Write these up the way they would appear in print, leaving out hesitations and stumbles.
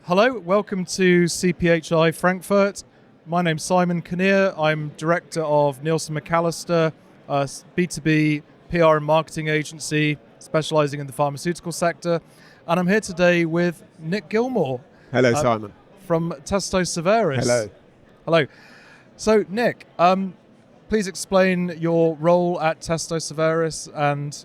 Hello, welcome to CPHI Frankfurt. My name's Simon Kinnear. I'm Director of Nielsen McAllister, a B2B PR and marketing agency specializing in the pharmaceutical sector. And I'm here today with Nick Gilmore. Hello, Simon. From Testo Saveris. Hello. Hello. So, Nick, please explain your role at Testo Saveris and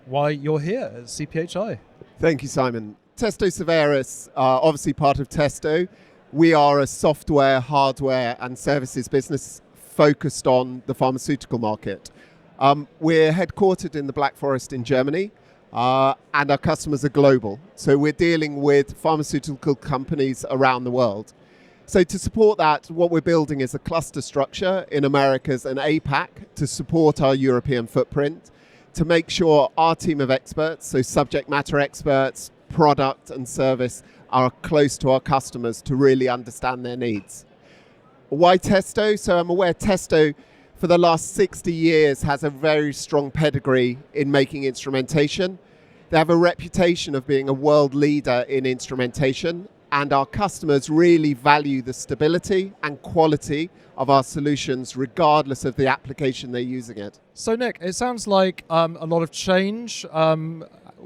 why you're here at CPHI. Thank you, Simon. Testo Saveris, obviously part of Testo. We are a software, hardware and services business focused on the pharmaceutical market. We're headquartered in the Black Forest in Germany, and our customers are global. So we're dealing with pharmaceutical companies around the world. So to support that, what we're building is a cluster structure in Americas and APAC to support our European footprint, to make sure our team of experts, so subject matter experts, product and service, are close to our customers to really understand their needs. Why Testo? So I'm aware Testo for the last 60 years has a very strong pedigree in making instrumentation. They have a reputation of being a world leader in instrumentation, and our customers really value the stability and quality of our solutions regardless of the application they're using it. So Nick, it sounds like a lot of change.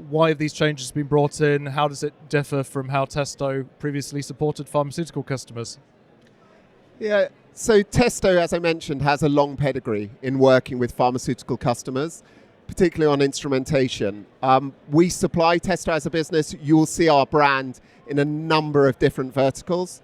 Why have these changes been brought in? How does it differ from how Testo previously supported pharmaceutical customers? Yeah, so Testo, as I mentioned, has a long pedigree in working with pharmaceutical customers, particularly on instrumentation. We supply Testo as a business. You'll see our brand in a number of different verticals.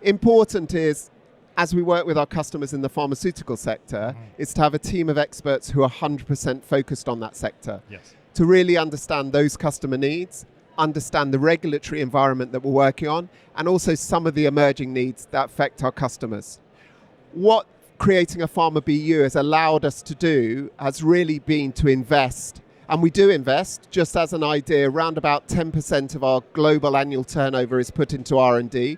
Important is, as we work with our customers in the pharmaceutical sector, is to have a team of experts who are 100% focused on that sector. Yes. To really understand those customer needs, understand the regulatory environment that we're working on, and also some of the emerging needs that affect our customers. What creating a Pharma BU has allowed us to do has really been to invest, and we do invest. Just as an idea, around about 10% of our global annual turnover is put into R&D.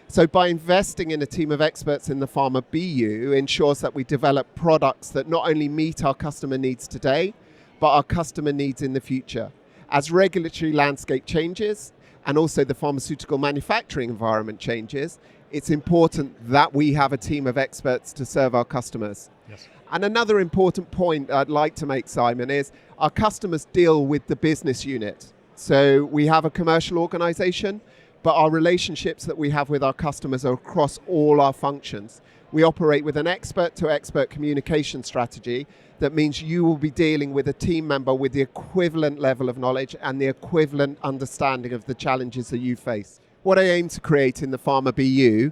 So by investing in a team of experts in the Pharma BU ensures that we develop products that not only meet our customer needs today, but our customer needs in the future. As regulatory landscape changes and also the pharmaceutical manufacturing environment changes, it's important that we have a team of experts to serve our customers. Yes. And another important point I'd like to make, Simon, is our customers deal with the business unit. So we have a commercial organization, but our relationships that we have with our customers are across all our functions. We operate with an expert-to-expert communication strategy. That means you will be dealing with a team member with the equivalent level of knowledge and the equivalent understanding of the challenges that you face. What I aim to create in the Pharma BU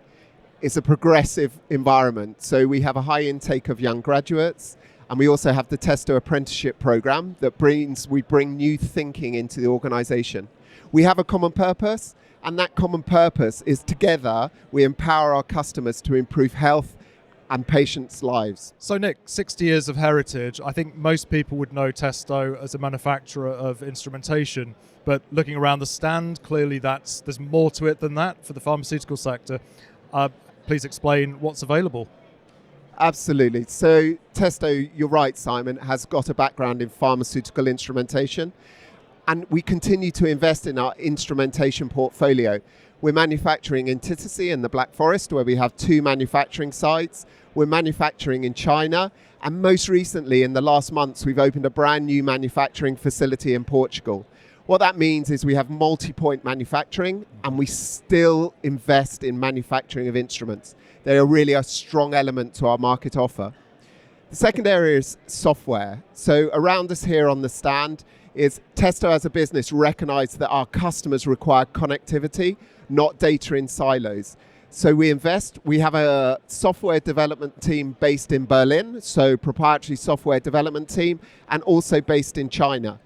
is a progressive environment. So we have a high intake of young graduates, and we also have the Testo apprenticeship program that we bring new thinking into the organization. We have a common purpose, and that common purpose is together we empower our customers to improve health and patients' lives. So Nick, 60 years of heritage. I think most people would know Testo as a manufacturer of instrumentation, but looking around the stand, clearly there's more to it than that for the pharmaceutical sector. Please explain what's available. Absolutely. So Testo, you're right, Simon, has got a background in pharmaceutical instrumentation, and we continue to invest in our instrumentation portfolio. We're manufacturing in Titisee in the Black Forest, where we have 2 manufacturing sites. We're manufacturing in China, and most recently, in the last months, we've opened a brand new manufacturing facility in Portugal. What that means is we have multi-point manufacturing, and we still invest in manufacturing of instruments. They are really a strong element to our market offer. The second area is software. So around us here on the stand is Testo as a business recognize that our customers require connectivity, not data in silos. So we invest. We have a software development team based in Berlin, so proprietary software development team, and also based in China.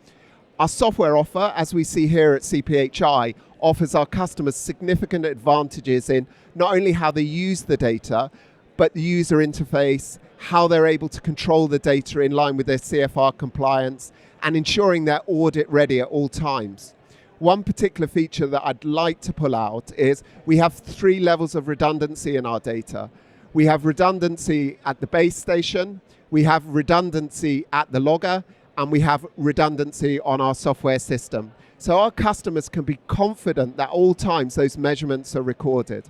Our software offer, as we see here at CPHI, offers our customers significant advantages in not only how they use the data, but the user interface, how they're able to control the data in line with their CFR compliance, and ensuring they're audit ready at all times. One particular feature that I'd like to pull out is we have 3 levels of redundancy in our data. We have redundancy at the base station, we have redundancy at the logger, and we have redundancy on our software system. So our customers can be confident that at all times those measurements are recorded.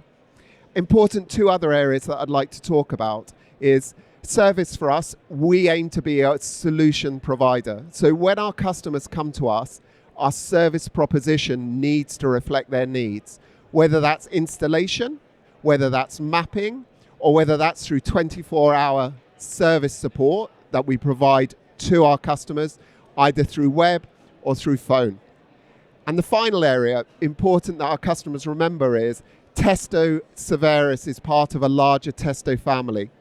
Important two other areas that I'd like to talk about is service for us. We aim to be a solution provider. So when our customers come to us, our service proposition needs to reflect their needs, whether that's installation, whether that's mapping, or whether that's through 24-hour service support that we provide to our customers, either through web or through phone. And the final area, important that our customers remember, is Testo Saveris is part of a larger Testo family.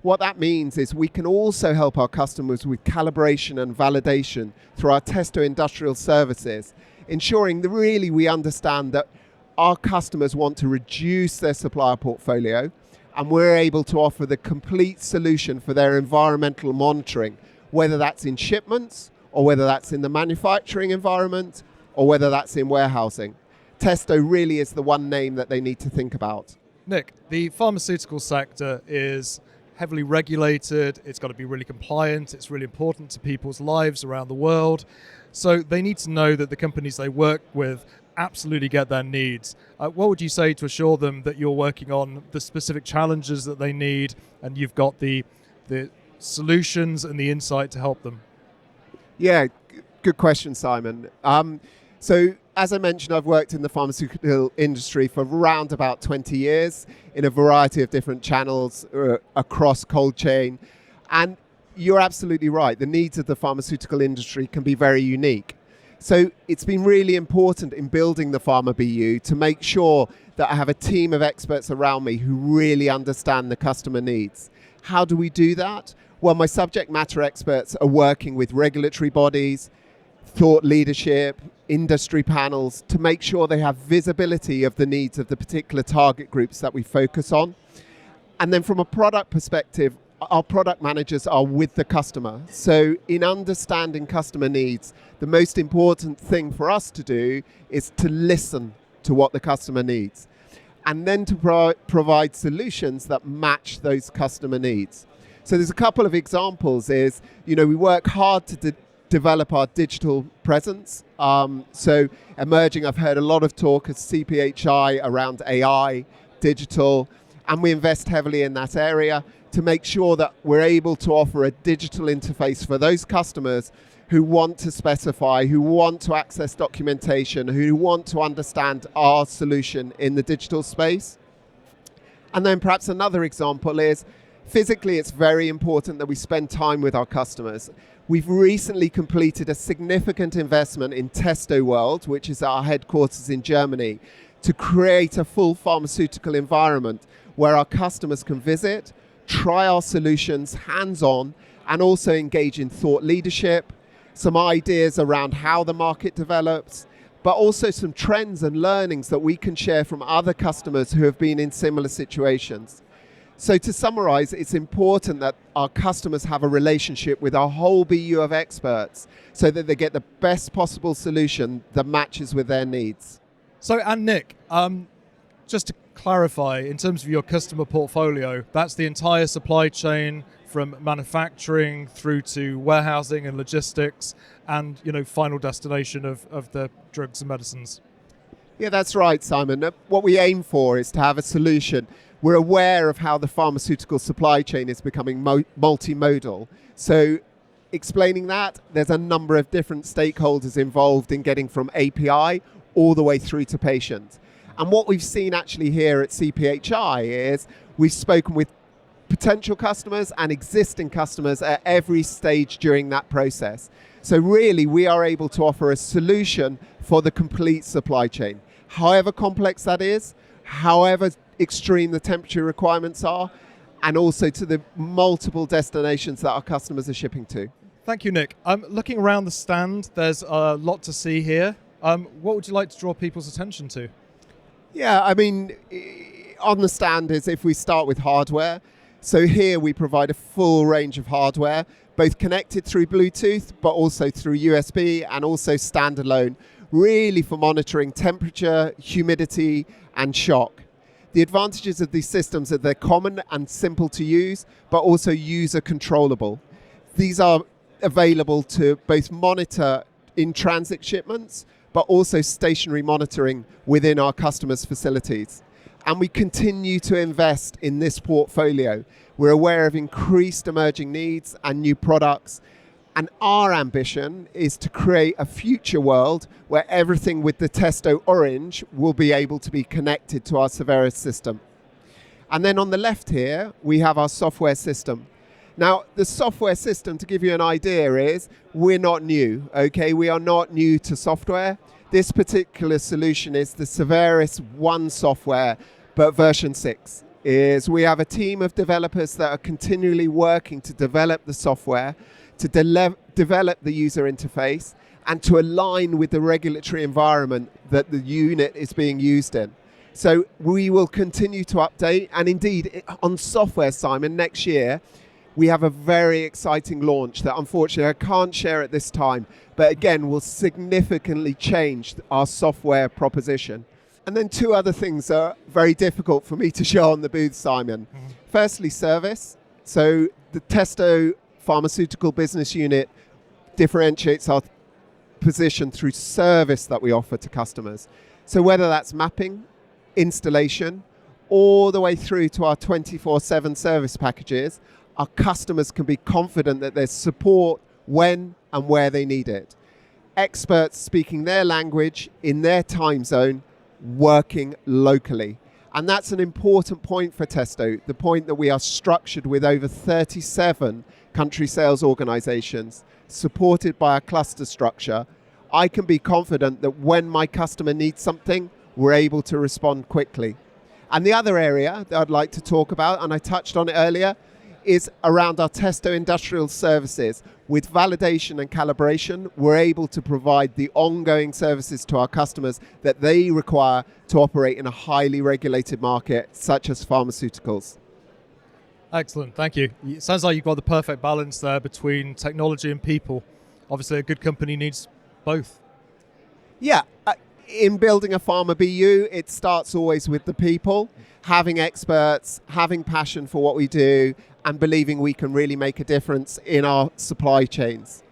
What that means is we can also help our customers with calibration and validation through our Testo Industrial Services, ensuring that really we understand that our customers want to reduce their supplier portfolio, and we're able to offer the complete solution for their environmental monitoring, whether that's in shipments, or whether that's in the manufacturing environment, or whether that's in warehousing. Testo really is the one name that they need to think about. Nick, the pharmaceutical sector is heavily regulated, it's got to be really compliant, it's really important to people's lives around the world. So they need to know that the companies they work with absolutely get their needs. What would you say to assure them that you're working on the specific challenges that they need and you've got the solutions and the insight to help them? Yeah, good question, Simon. So as I mentioned, I've worked in the pharmaceutical industry for around about 20 years in a variety of different channels across cold chain. And you're absolutely right. The needs of the pharmaceutical industry can be very unique. So it's been really important in building the Pharma BU to make sure that I have a team of experts around me who really understand the customer needs. How do we do that? Well, my subject matter experts are working with regulatory bodies, thought leadership, industry panels to make sure they have visibility of the needs of the particular target groups that we focus on. And then from a product perspective, our product managers are with the customer. So in understanding customer needs, the most important thing for us to do is to listen to what the customer needs and then to provide solutions that match those customer needs. So there's a couple of examples is, we work hard to develop our digital presence. So emerging, I've heard a lot of talk at CPHI around AI, digital, and we invest heavily in that area to make sure that we're able to offer a digital interface for those customers who want to specify, who want to access documentation, who want to understand our solution in the digital space. And then perhaps another example is, physically it's very important that we spend time with our customers. We've recently completed a significant investment in Testo World, which is our headquarters in Germany, to create a full pharmaceutical environment where our customers can visit, try our solutions hands-on, and also engage in thought leadership, some ideas around how the market develops, but also some trends and learnings that we can share from other customers who have been in similar situations. So to summarize, it's important that our customers have a relationship with our whole BU of experts so that they get the best possible solution that matches with their needs. So, and Nick, just to clarify, in terms of your customer portfolio, that's the entire supply chain from manufacturing through to warehousing and logistics and, final destination of the drugs and medicines. Yeah, that's right, Simon. What we aim for is to have a solution. We're aware of how the pharmaceutical supply chain is becoming multimodal. So explaining that, there's a number of different stakeholders involved in getting from API all the way through to patient. And what we've seen actually here at CPHI is we've spoken with potential customers and existing customers at every stage during that process. So really, we are able to offer a solution for the complete supply chain. However complex that is, however extreme the temperature requirements are, and also to the multiple destinations that our customers are shipping to. Thank you, Nick. Looking around the stand, there's a lot to see here. What would you like to draw people's attention to? Yeah, on the stand is if we start with hardware. So here we provide a full range of hardware, both connected through Bluetooth, but also through USB and also standalone, really for monitoring temperature, humidity, and shock. The advantages of these systems are they're common and simple to use, but also user controllable. These are available to both monitor in transit shipments, but also stationary monitoring within our customers' facilities. And we continue to invest in this portfolio. We're aware of increased emerging needs and new products. And our ambition is to create a future world where everything with the Testo orange will be able to be connected to our Saveris system. And then on the left here, we have our software system. Now, the software system, to give you an idea, is we're not new, okay? We are not new to software. This particular solution is the Saveris One software, but version 6. We have a team of developers that are continually working to develop the software, to develop the user interface, and to align with the regulatory environment that the unit is being used in. So we will continue to update, and indeed, on software, Simon, next year, we have a very exciting launch that unfortunately I can't share at this time, but again, will significantly change our software proposition. And then two other things are very difficult for me to show on the booth, Simon. Mm-hmm. Firstly, service. So the Testo Pharmaceutical Business Unit differentiates our position through service that we offer to customers. So whether that's mapping, installation, all the way through to our 24/7 service packages, our customers can be confident that there's support when and where they need it. Experts speaking their language in their time zone, working locally. And that's an important point for Testo, the point that we are structured with over 37 country sales organizations, supported by a cluster structure. I can be confident that when my customer needs something, we're able to respond quickly. And the other area that I'd like to talk about, and I touched on it earlier, is around our Testo Industrial Services. With validation and calibration, we're able to provide the ongoing services to our customers that they require to operate in a highly regulated market, such as pharmaceuticals. Excellent, thank you. It sounds like you've got the perfect balance there between technology and people. Obviously, a good company needs both. Yeah, in building a pharma BU, it starts always with the people, having experts, having passion for what we do, and believing we can really make a difference in our supply chains.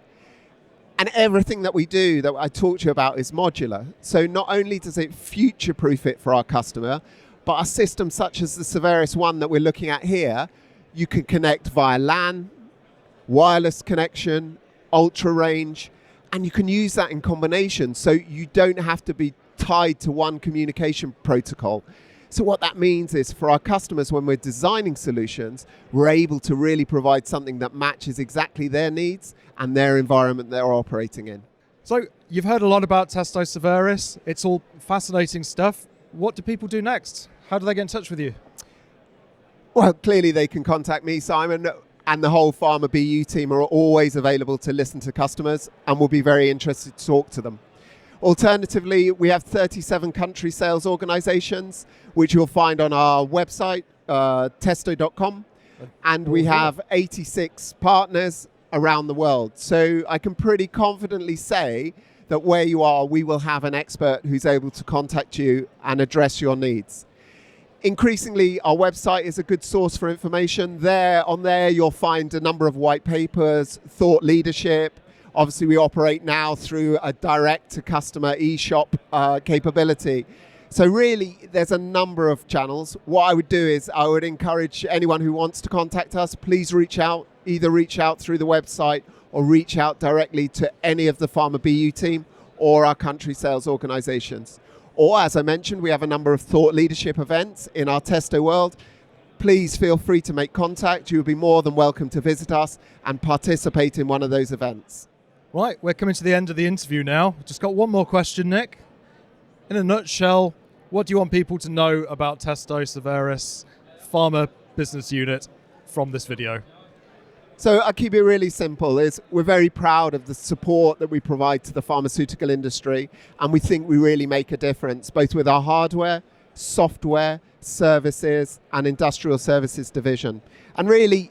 And everything that we do that I talked to you about is modular. So not only does it future-proof it for our customer, but a system such as the Saveris One that we're looking at here, you can connect via LAN, wireless connection, ultra range, and you can use that in combination, so you don't have to be tied to one communication protocol. So what that means is for our customers, when we're designing solutions, we're able to really provide something that matches exactly their needs and their environment they're operating in. So you've heard a lot about Testo Saveris. It's all fascinating stuff. What do people do next? How do they get in touch with you? Well, clearly they can contact me, Simon, and the whole Pharma BU team are always available to listen to customers, and we'll be very interested to talk to them. Alternatively, we have 37 country sales organizations, which you'll find on our website, testo.com, and we have 86 partners around the world. So I can pretty confidently say that where you are, we will have an expert who's able to contact you and address your needs. Increasingly, our website is a good source for information. On there, you'll find a number of white papers, thought leadership. Obviously, we operate now through a direct-to-customer e-shop capability. So really, there's a number of channels. What I would do is I would encourage anyone who wants to contact us, please reach out, either reach out through the website or reach out directly to any of the Pharma BU team or our country sales organizations. Or, as I mentioned, we have a number of thought leadership events in our Testo world. Please feel free to make contact. You will be more than welcome to visit us and participate in one of those events. Right, we're coming to the end of the interview now. Just got one more question, Nick. In a nutshell, what do you want people to know about Testo Saveris Pharma Business Unit from this video? So I'll keep it really simple. We're very proud of the support that we provide to the pharmaceutical industry, and we think we really make a difference, both with our hardware, software, services, and industrial services division. And really,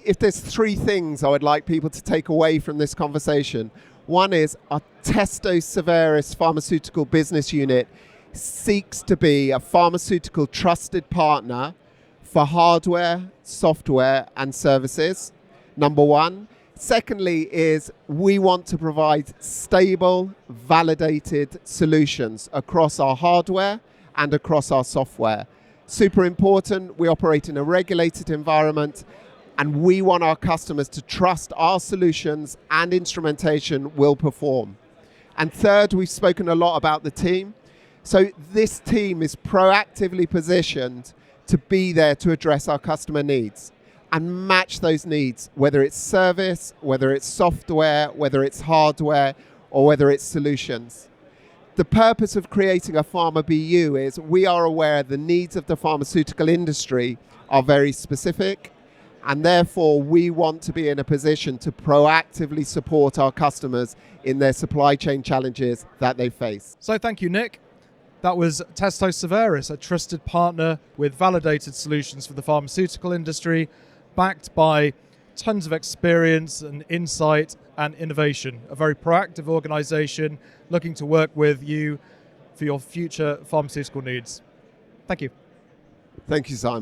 if there's three things I would like people to take away from this conversation, one is our Testo Saveris Pharmaceutical Business Unit seeks to be a pharmaceutical trusted partner for hardware, software, and services. Number one. Secondly is we want to provide stable, validated solutions across our hardware and across our software. Super important, we operate in a regulated environment and we want our customers to trust our solutions and instrumentation will perform. And third, we've spoken a lot about the team. So this team is proactively positioned to be there to address our customer needs and match those needs, whether it's service, whether it's software, whether it's hardware, or whether it's solutions. The purpose of creating a Pharma BU is we are aware the needs of the pharmaceutical industry are very specific, and therefore we want to be in a position to proactively support our customers in their supply chain challenges that they face. So thank you, Nick. That was Testo Saveris, a trusted partner with validated solutions for the pharmaceutical industry, backed by tons of experience and insight and innovation. A very proactive organization looking to work with you for your future pharmaceutical needs. Thank you. Thank you, Simon.